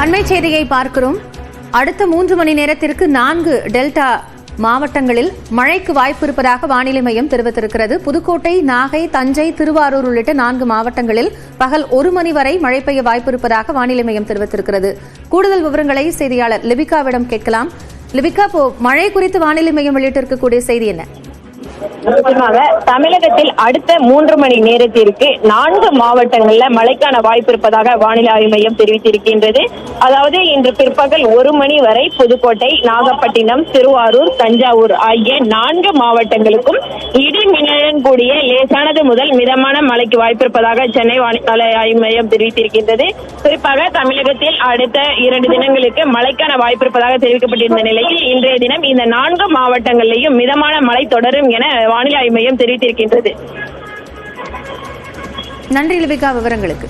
அண்மை செய்தியை பார்க்கிறோம். அடுத்த 3 மணி நேரத்திற்கு 4 டெல்டா மாவட்டங்களில் மழைக்கு வாய்ப்பு இருப்பதாக வானிலை மையம் தெரிவித்திருக்கிறது. புதுக்கோட்டை, நாகை, தஞ்சை, திருவாரூர் உள்ளிட்ட 4 மாவட்டங்களில் பகல் 1 மணி வரை மழை பெய்ய வாய்ப்பு இருப்பதாக வானிலை மையம் தெரிவித்திருக்கிறது. கூடுதல் விவரங்களை செய்தியாளர் லிபிகாவிடம் கேட்கலாம். லிபிகா, மழை குறித்து வானிலை மையம் வெளியிட்டிருக்கக்கூடிய செய்தி என்ன? தமிழகத்தில் அடுத்த 3 மணி நேரத்திற்கு 4 மாவட்டங்கள்ல மழைக்கான வாய்ப்பு இருப்பதாக வானிலை ஆய்வு மையம் தெரிவித்திருக்கின்றது. அதாவது இன்று பிற்பகல் 1 மணி வரை புதுக்கோட்டை, நாகப்பட்டினம், திருவாரூர், தஞ்சாவூர் ஆகிய 4 மாவட்டங்களுக்கும் இடி மின்னலுடன் கூடிய லேசானது முதல் மிதமான மழைக்கு வாய்ப்பு இருப்பதாக சென்னை வானிலை ஆய்வு மையம் தெரிவித்திருக்கின்றது. குறிப்பாக தமிழகத்தில் அடுத்த 2 தினங்களுக்கு மழைக்கான வாய்ப்பு இருப்பதாக தெரிவிக்கப்பட்டிருந்த நிலையில் இன்றைய தினம் இந்த 4 மாவட்டங்களிலேயும் மிதமான மழை தொடரும் என வானிலை ஆய்வு மையம் தெரிவித்திருக்கின்றது. நன்றி லிபிகா விவரங்களுக்கு.